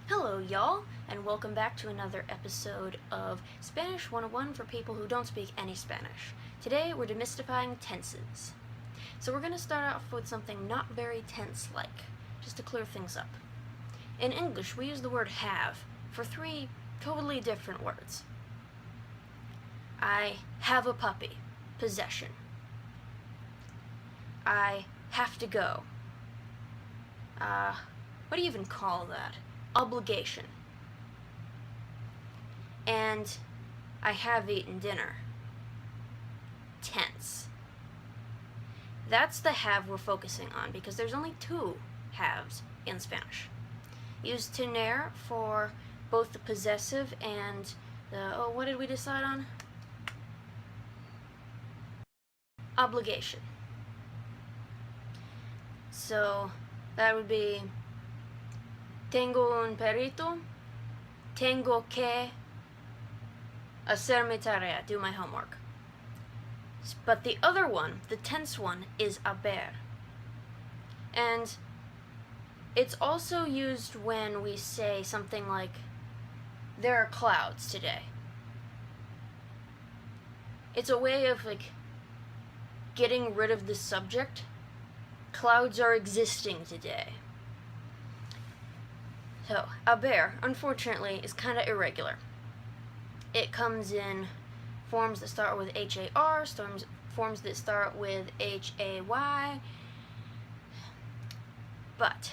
Hello, y'all, and welcome back to another episode of Spanish 101 for people who don't speak any Spanish. Today, we're demystifying tenses. So we're going to start off with something not very tense-like, just to clear things up. In English, we use the word have for three totally different words. I have a puppy, possession. I have to go. What do you even call that? Obligation. And I have eaten dinner. Tense. That's the have we're focusing on because there's only two haves in Spanish. Use tener for both the possessive and the, what did we decide on? Obligation. So that would be tengo un perrito, tengo que hacer mi tarea, do my homework. But the other one, the tense one, is haber. And it's also used when we say something like, there are clouds today. It's a way of getting rid of the subject. Clouds are existing today. So, haber, unfortunately, is kind of irregular. It comes in forms that start with H-A-R, forms that start with H-A-Y. But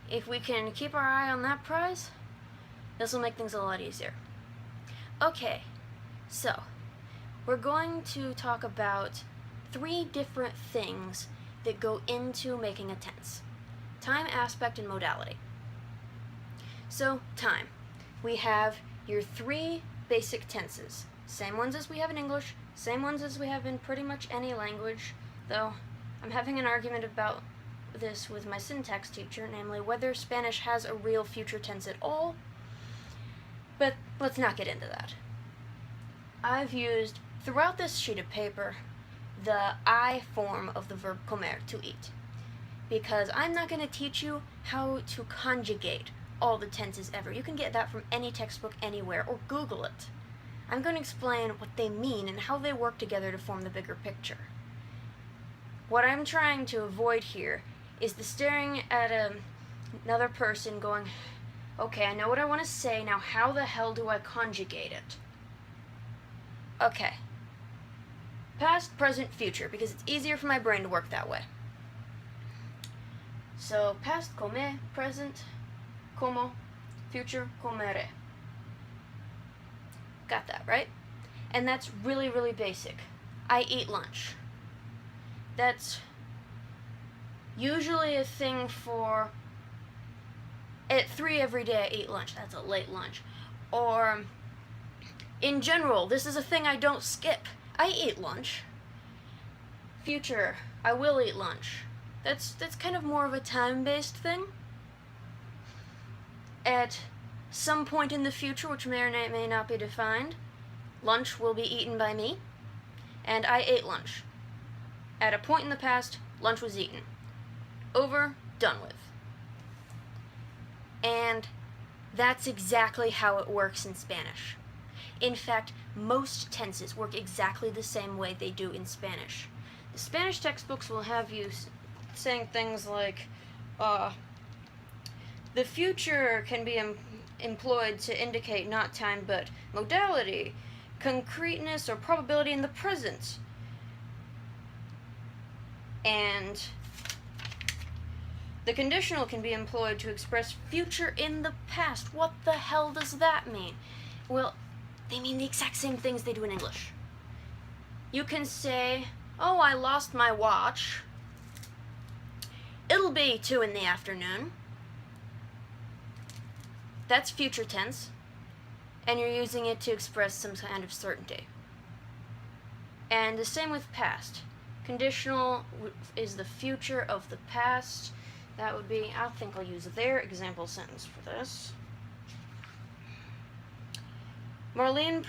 if we can keep our eye on that prize, this will make things a lot easier. Okay, so we're going to talk about three different things that go into making a tense: time, aspect, and modality. So, time. We have your three basic tenses. Same ones as we have in English, same ones as we have in pretty much any language, though I'm having an argument about this with my syntax teacher, namely whether Spanish has a real future tense at all, but let's not get into that. I've used, throughout this sheet of paper, the I form of the verb comer, to eat, because I'm not going to teach you how to conjugate all the tenses ever. You can get that from any textbook anywhere, or Google it. I'm going to explain what they mean and how they work together to form the bigger picture. What I'm trying to avoid here is the staring at another person going, okay, I know what I want to say, now how the hell do I conjugate it? Okay. Past, present, future, because it's easier for my brain to work that way. So, past, come, present, como, future, comere. Got that, right? And that's really, really basic. I eat lunch. That's usually a thing for, at 3 every day I eat lunch. That's a late lunch. Or, in general, this is a thing I don't skip. I eat lunch. Future, I will eat lunch. That's kind of more of a time-based thing. At some point in the future, which may or may not be defined, lunch will be eaten by me, and I ate lunch. At a point in the past, lunch was eaten. Over, done with. And that's exactly how it works in Spanish. In fact, most tenses work exactly the same way they do in Spanish. The Spanish textbooks will have you saying things like, the future can be employed to indicate not time but modality, concreteness, or probability in the present. And the conditional can be employed to express future in the past. What the hell does that mean? Well, they mean the exact same things they do in English. You can say, oh, I lost my watch. It'll be 2 in the afternoon. That's future tense, and you're using it to express some kind of certainty. And the same with past. Conditional is the future of the past. That would be, I think I'll use their example sentence for this. Marlene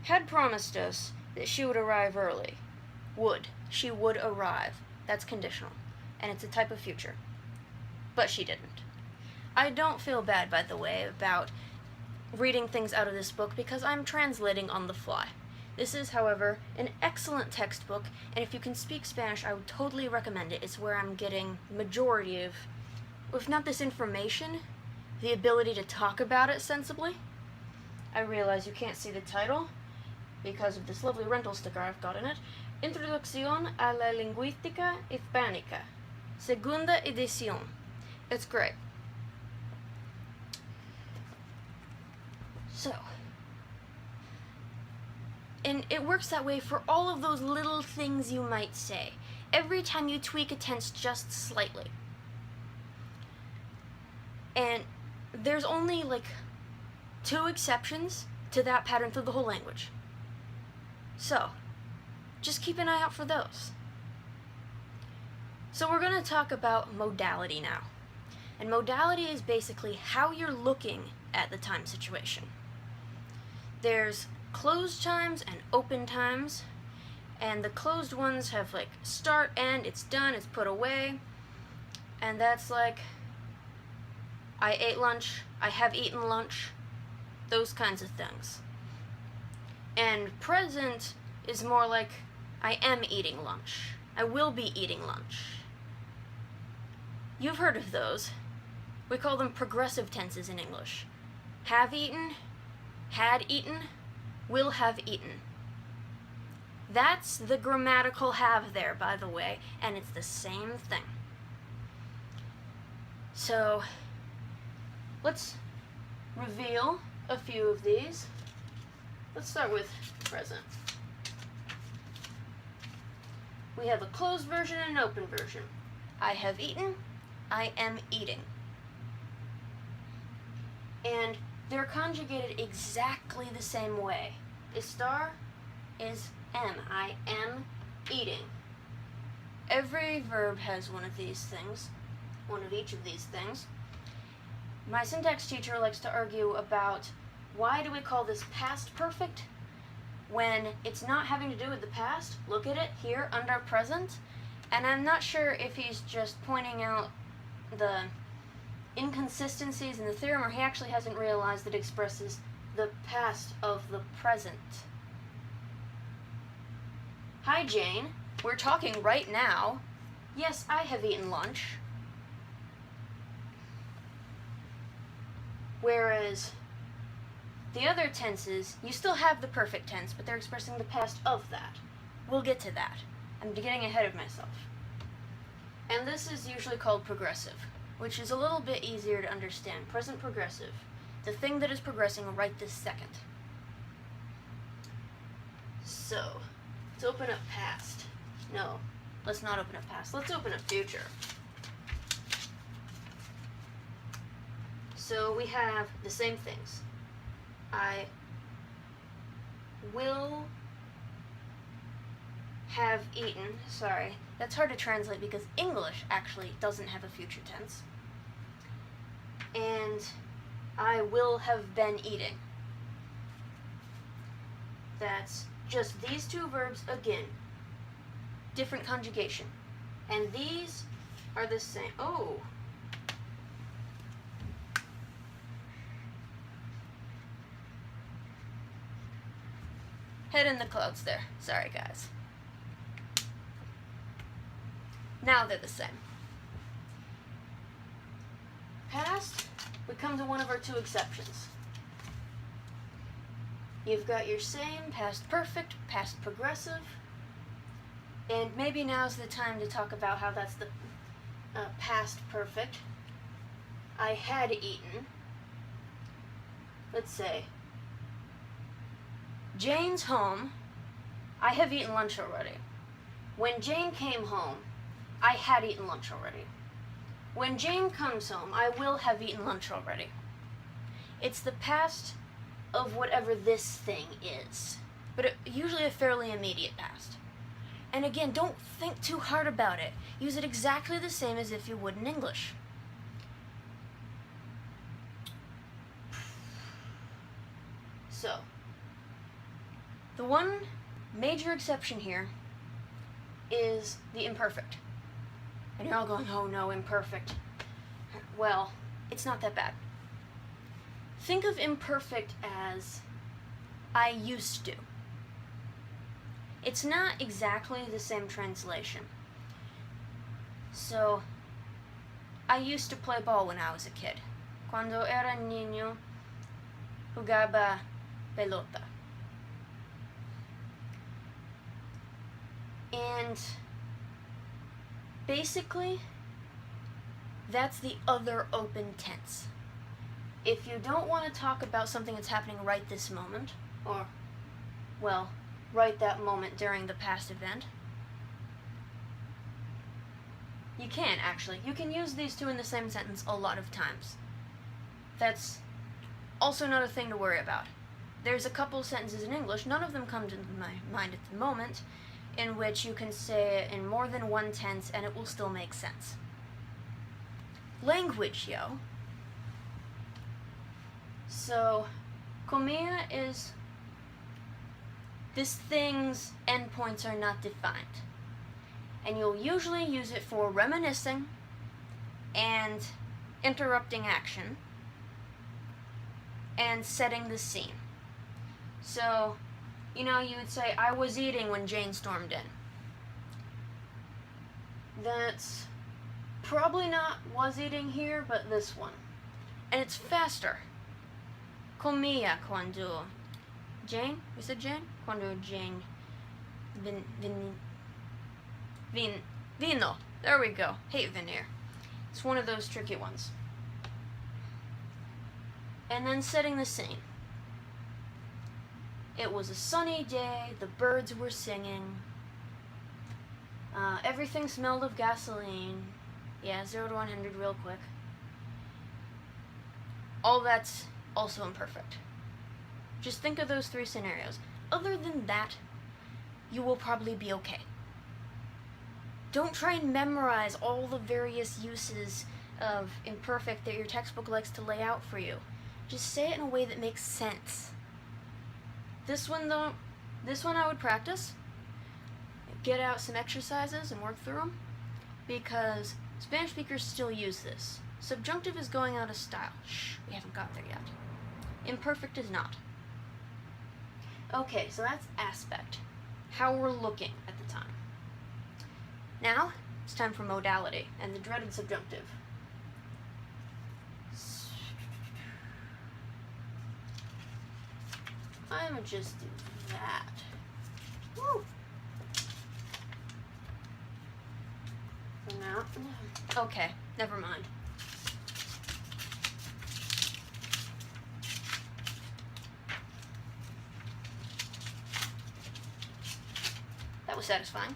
had promised us that she would arrive early. Would. She would arrive. That's conditional. And it's a type of future. but she didn't. I don't feel bad, by the way, about reading things out of this book because I'm translating on the fly. This is, however, an excellent textbook, and if you can speak Spanish, I would totally recommend it. It's where I'm getting the majority of, if not this information, the ability to talk about it sensibly. I realize you can't see the title because of this lovely rental sticker I've got in it. Introducción a la Lingüística Hispánica, Segunda Edición. It's great. So, and it works that way for all of those little things you might say. Every time you tweak a tense just slightly. And there's only like 2 exceptions to that pattern through the whole language. So, just keep an eye out for those. So we're going to talk about modality now. And modality is basically how you're looking at the time situation. There's closed times and open times, and the closed ones have like start, end, it's done, it's put away, and that's like I ate lunch, I have eaten lunch, those kinds of things. And present is more like I am eating lunch, I will be eating lunch. You've heard of those. We call them progressive tenses in English. Have eaten, had eaten, will have eaten. That's the grammatical have there, by the way, and it's the same thing. So, let's reveal a few of these. Let's start with present. We have a closed version and an open version. I have eaten, I am eating. And they're conjugated exactly the same way. Estar is am. I am eating. Every verb has one of these things, one of each of these things. My syntax teacher likes to argue about why do we call this past perfect when it's not having to do with the past. Look at it here under present. And I'm not sure if he's just pointing out the inconsistencies in the theorem, or he actually hasn't realized that it expresses the past of the present. Hi, Jane. We're talking right now. Yes, I have eaten lunch. Whereas the other tenses, you still have the perfect tense, but they're expressing the past of that. We'll get to that. I'm getting ahead of myself. And this is usually called progressive, which is a little bit easier to understand. Present progressive, the thing that is progressing right this second. So, let's open up past. No, let's not open up past. Let's open up future. So we have the same things. I will have eaten. Sorry, that's hard to translate because English actually doesn't have a future tense. And I will have been eating. That's just these 2 verbs again. Different conjugation. And these are the same. Oh. Head in the clouds there. Sorry, guys. Now they're the same. Past, we come to one of our 2 exceptions. You've got your same past perfect, past progressive, and maybe now's the time to talk about how that's the past perfect. I had eaten. Let's say, Jane's home. I have eaten lunch already. When Jane came home, I had eaten lunch already. When Jane comes home, I will have eaten lunch already. It's the past of whatever this thing is, but usually a fairly immediate past. And again, don't think too hard about it. Use it exactly the same as if you would in English. So, the one major exception here is the imperfect. And you're all going, oh no, imperfect. well, it's not that bad. Think of imperfect as I used to. It's not exactly the same translation. So, I used to play ball when I was a kid. Cuando era niño, jugaba pelota. And basically, that's the other open tense. If you don't want to talk about something that's happening right this moment, or, well, right that moment during the past event, you can actually. You can use these two in the same sentence a lot of times. That's also not a thing to worry about. There's a couple sentences in English, none of them come to my mind at the moment, in which you can say it in more than one tense and it will still make sense. Language, yo. So, comia is this thing's endpoints are not defined. And you'll usually use it for reminiscing and interrupting action and setting the scene. So, you would say, I was eating when Jane stormed in. That's probably not was eating here, but this one. And it's faster. Comía cuando Jane, we said Jane? Cuando Jane vino. There we go. Hate veneer. It's one of those tricky ones. And then setting the scene. It was a sunny day, the birds were singing, everything smelled of gasoline. Yeah, 0 to 100 real quick. All that's also imperfect. Just think of those 3 scenarios. Other than that, you will probably be okay. Don't try and memorize all the various uses of imperfect that your textbook likes to lay out for you. Just say it in a way that makes sense. This one, though, I would practice. Get out some exercises and work through them, because Spanish speakers still use this. Subjunctive is going out of style. Shh, we haven't got there yet. Imperfect is not. Okay, so that's aspect. How we're looking at the time. Now, it's time for modality and the dreaded subjunctive. I'm gonna just do that. Woo! For now. Okay, never mind. That was satisfying.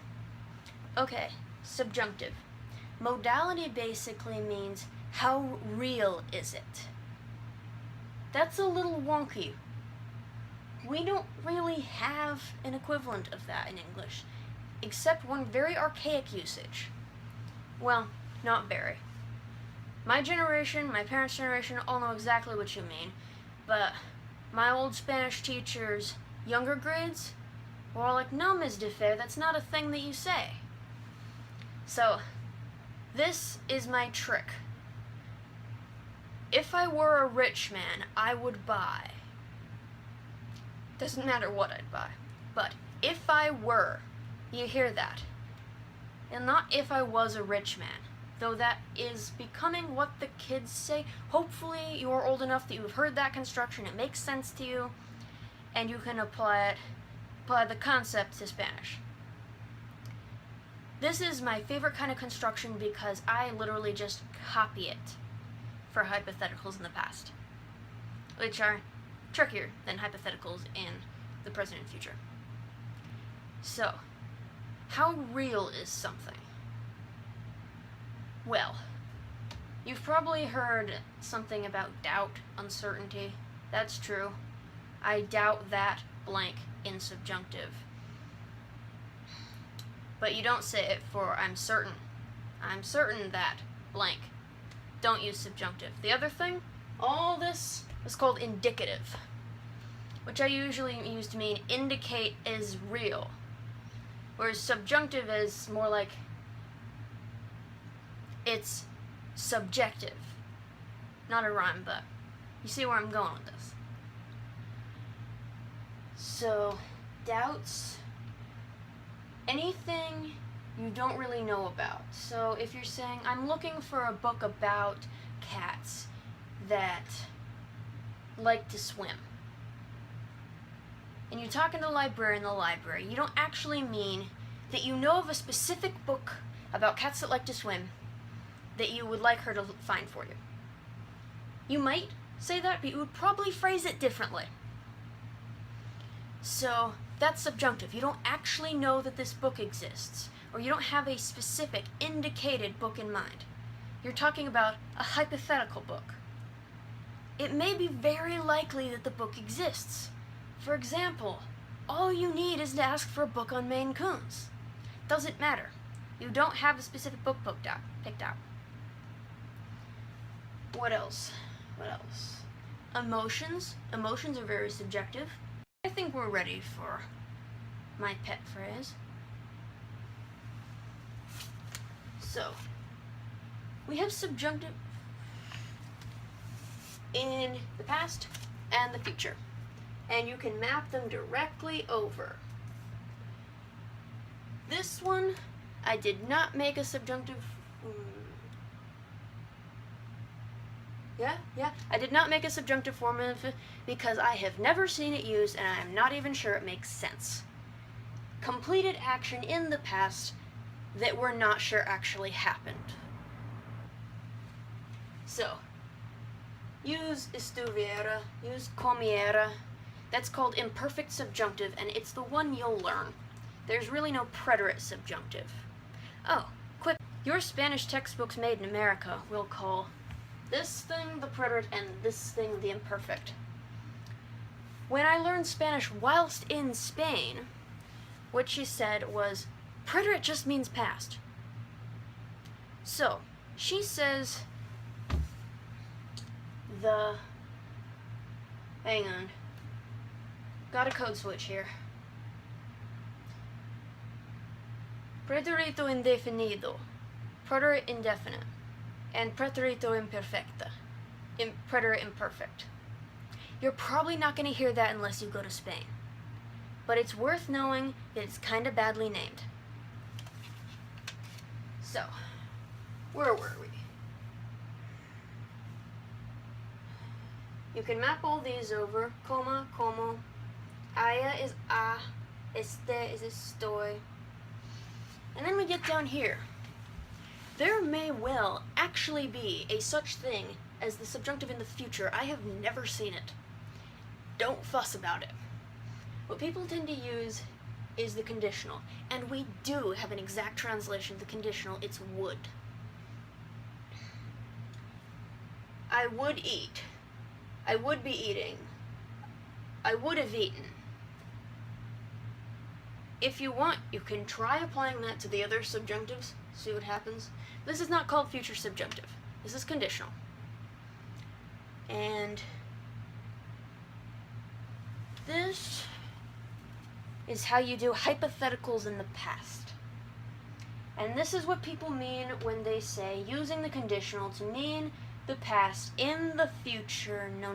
Okay, subjunctive. Modality basically means how real is it? That's a little wonky. We don't really have an equivalent of that in English, except one very archaic usage. Well, not very. My generation, my parents' generation, all know exactly what you mean, but my old Spanish teachers, younger grades, were all like, no, Ms. DeFair, that's not a thing that you say. So, this is my trick. If I were a rich man, I would buy. Doesn't matter what I'd buy. But if I were, you hear that. And not if I was a rich man. Though that is becoming what the kids say. Hopefully you're old enough that you've heard that construction, it makes sense to you, and you can apply the concept to Spanish. This is my favorite kind of construction because I literally just copy it for hypotheticals in the past, which are trickier than hypotheticals in the present and future. So, how real is something? Well, you've probably heard something about doubt, uncertainty. That's true. I doubt that blank in subjunctive. But you don't say it for I'm certain. I'm certain that blank. Don't use subjunctive. The other thing, all this is called indicative, which I usually use to mean indicate is real, whereas subjunctive is more like it's subjective. Not a rhyme, but you see where I'm going with this. So, doubts, anything you don't really know about. So if you're saying, I'm looking for a book about cats that like to swim, and you talk in the librarian in the library, you don't actually mean that you know of a specific book about cats that like to swim that you would like her to find for you. You might say that, but you would probably phrase it differently. So that's subjunctive. You don't actually know that this book exists, or you don't have a specific indicated book in mind. You're talking about a hypothetical book. It may be very likely that the book exists. For example, all you need is to ask for a book on Maine Coons. Doesn't matter. You don't have a specific book picked out. What else? Emotions. Emotions are very subjective. I think we're ready for my pet phrase. So, we have subjunctive in the past and the future, and you can map them directly over. This one, I did not make a subjunctive. I did not make a subjunctive form of it because I have never seen it used and I am not even sure it makes sense. Completed action in the past that we're not sure actually happened. So, use estuviera, use comiera. That's called imperfect subjunctive, and it's the one you'll learn. There's really no preterite subjunctive. Oh, quick. Your Spanish textbooks made in America will call this thing the preterite and this thing the imperfect. When I learned Spanish whilst in Spain, what she said was, preterite just means past. So, she says hang on, got a code switch here. Preterito indefinido, preterite indefinite, and preterito imperfecta, preterite imperfect. You're probably not going to hear that unless you go to Spain, but it's worth knowing that it's kind of badly named. So, where were we? You can map all these over. Coma, como. Aya is a. Este is estoy. And then we get down here. There may well actually be a such thing as the subjunctive in the future. I have never seen it. Don't fuss about it. What people tend to use is the conditional. And we do have an exact translation of the conditional. It's would. I would eat. I would be eating. I would have eaten. If you want, you can try applying that to the other subjunctives, see what happens. This is not called future subjunctive. This is conditional. And this is how you do hypotheticals in the past. And this is what people mean when they say using the conditional to mean the past in the future. No.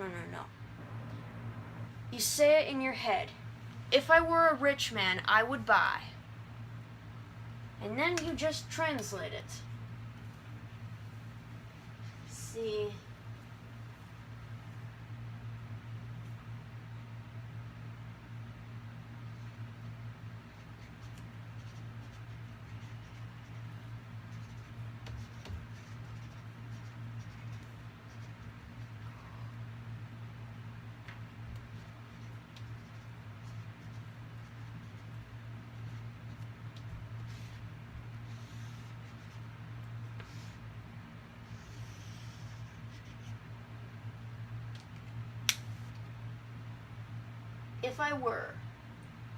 You say it in your head. If I were a rich man, I would buy. And then you just translate it. See. If I were,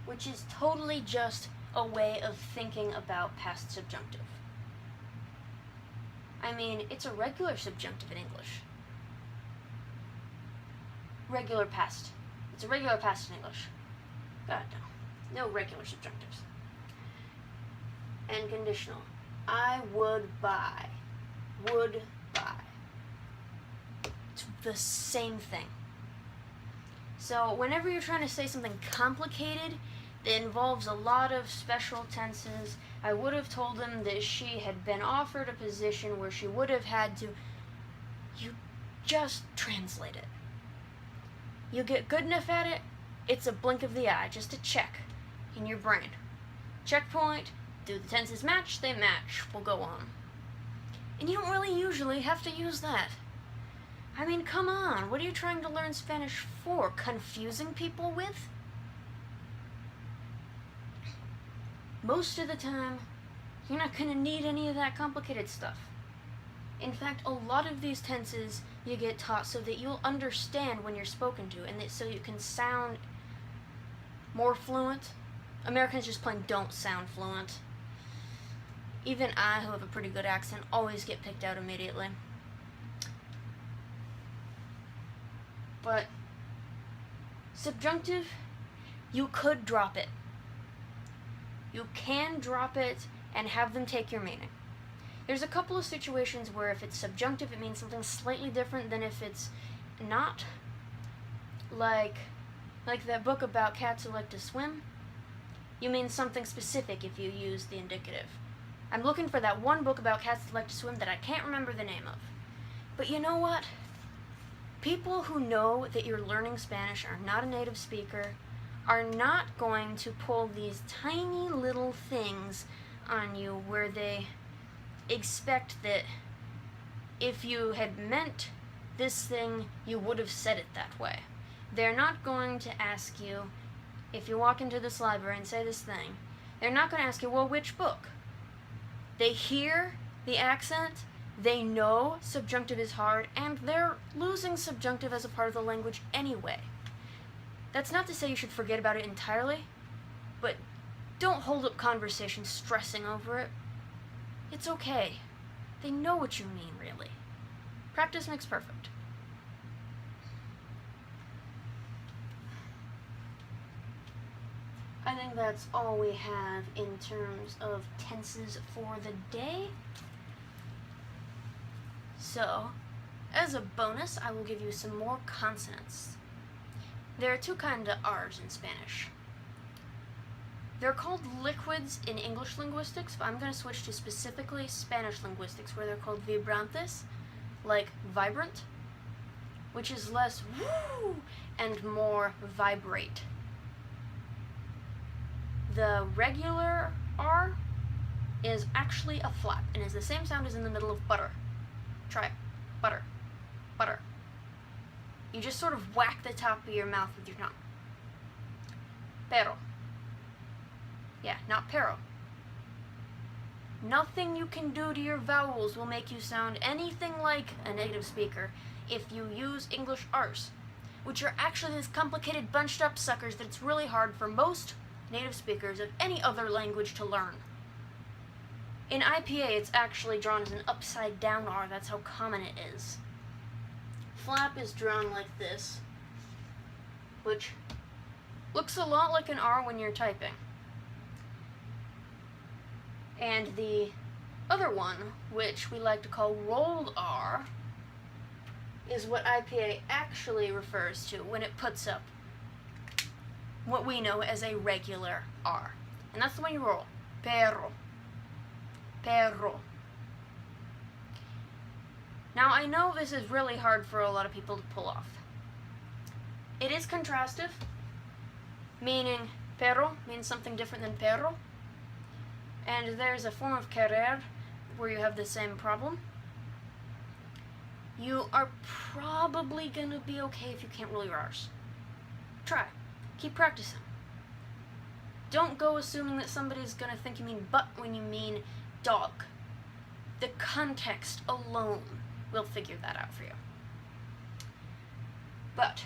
which is totally just a way of thinking about past subjunctive. I mean, it's a regular subjunctive in English. Regular past. It's a regular past in English. God, no. No regular subjunctives. And conditional. I would buy. Would buy. the same thing. So whenever you're trying to say something complicated that involves a lot of special tenses, I would have told them that she had been offered a position where she would have had to, you just translate it. You get good enough at it, it's a blink of the eye, just a check in your brain. Checkpoint, do the tenses match? They match, we'll go on. And you don't really usually have to use that. I mean, come on, what are you trying to learn Spanish for? Confusing people with? Most of the time, you're not going to need any of that complicated stuff. In fact, a lot of these tenses you get taught so that you'll understand when you're spoken to, and that so you can sound more fluent. Americans just plain don't sound fluent. Even I, who have a pretty good accent, always get picked out immediately. But subjunctive, you could drop it. You can drop it and have them take your meaning. There's a couple of situations where if it's subjunctive, it means something slightly different than if it's not. Like that book about cats who like to swim. You mean something specific if you use the indicative. I'm looking for that one book about cats that like to swim that I can't remember the name of. But you know what? People who know that you're learning Spanish, are not a native speaker, are not going to pull these tiny little things on you where they expect that if you had meant this thing, you would have said it that way. They're not going to ask you, if you walk into this library and say this thing, they're not going to ask you, well, which book? They hear the accent, they know subjunctive is hard, and they're losing subjunctive as a part of the language anyway. That's not to say you should forget about it entirely, but don't hold up conversation stressing over it. It's okay. They know what you mean, really. Practice makes perfect. I think that's all we have in terms of tenses for the day. So, as a bonus, I will give you some more consonants. There are two kinds of R's in Spanish. They're called liquids in English linguistics, but I'm going to switch to specifically Spanish linguistics, where they're called vibrantes, like vibrant, which is less woo and more vibrate. The regular R is actually a flap, and is the same sound as in the middle of butter. Try it. Butter. Butter. You just sort of whack the top of your mouth with your tongue. Pero. Yeah, not pero. Nothing you can do to your vowels will make you sound anything like a native speaker if you use English R's, which are actually these complicated bunched up suckers that it's really hard for most native speakers of any other language to learn. In IPA, it's actually drawn as an upside down R. That's how common it is. Flap is drawn like this, which looks a lot like an R when you're typing. And the other one, which we like to call rolled R, is what IPA actually refers to when it puts up what we know as a regular R. And that's the one you roll. Perro. Perro. Now, I know this is really hard for a lot of people to pull off. It is contrastive, meaning perro means something different than perro. And there's a form of querer where you have the same problem. You are probably going to be okay if you can't roll your R's. Try. Keep practicing. Don't go assuming that somebody's going to think you mean butt when you mean dog. The context alone will figure that out for you. But,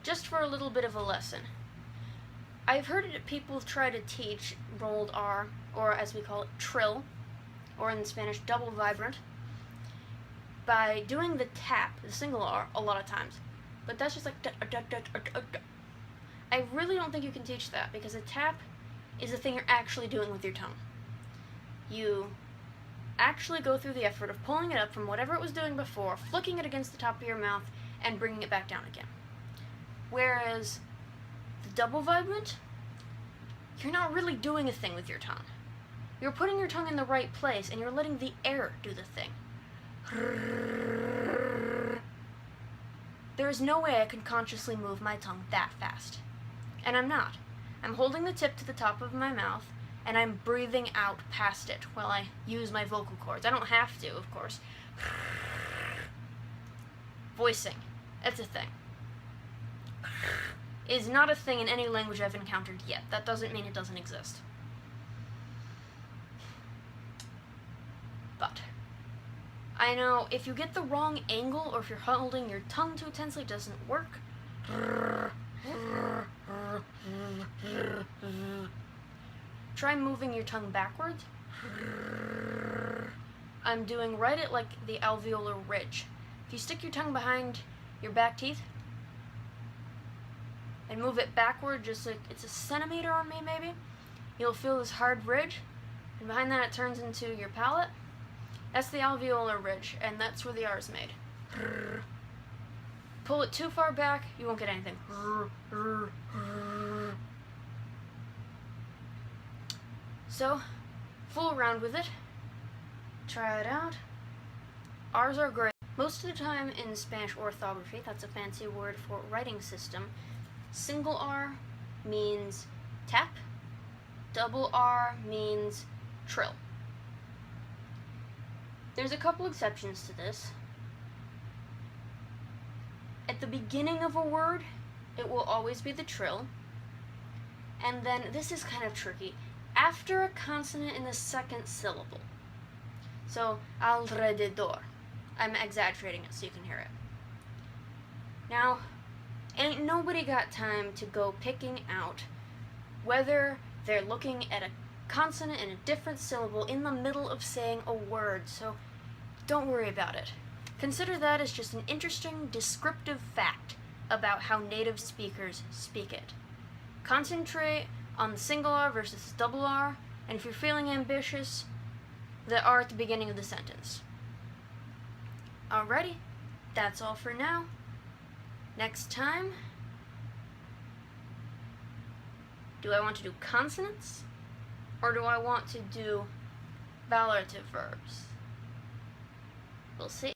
just for a little bit of a lesson, I've heard people try to teach rolled R, or as we call it, trill, or in Spanish, double vibrant, by doing the tap, the single R, a lot of times. But that's just like da, da, da, da, da, da. I really don't think you can teach that, because a tap is the thing you're actually doing with your tongue. You actually go through the effort of pulling it up from whatever it was doing before, flicking it against the top of your mouth, and bringing it back down again. Whereas the double vibrant, you're not really doing a thing with your tongue. You're putting your tongue in the right place and you're letting the air do the thing. There is no way I could consciously move my tongue that fast. And I'm not. I'm holding the tip to the top of my mouth and I'm breathing out past it while I use my vocal cords. I don't have to, of course. Voicing. It's a thing. Is not a thing in any language I've encountered yet. That doesn't mean it doesn't exist. But I know if you get the wrong angle or if you're holding your tongue too tensely, it doesn't work. Try moving your tongue backwards. I'm doing right at like the alveolar ridge. If you stick your tongue behind your back teeth and move it backward just like it's a centimeter on me maybe, you'll feel this hard ridge, and behind that it turns into your palate. That's the alveolar ridge, and that's where the R is made. Pull it too far back, you won't get anything. So, fool around with it. Try it out. R's are great. Most of the time in Spanish orthography, that's a fancy word for writing system, single R means tap, double R means trill. There's a couple exceptions to this. At the beginning of a word, it will always be the trill. And then, this is kind of tricky, after a consonant in the second syllable. So, alrededor. I'm exaggerating it so you can hear it. Now, ain't nobody got time to go picking out whether they're looking at a consonant in a different syllable in the middle of saying a word, so don't worry about it. Consider that as just an interesting descriptive fact about how native speakers speak it. Concentrate on the single R versus double R, and if you're feeling ambitious, the R at the beginning of the sentence. Alrighty, that's all for now. Next time, do I want to do consonants, or do I want to do valuative verbs? We'll see.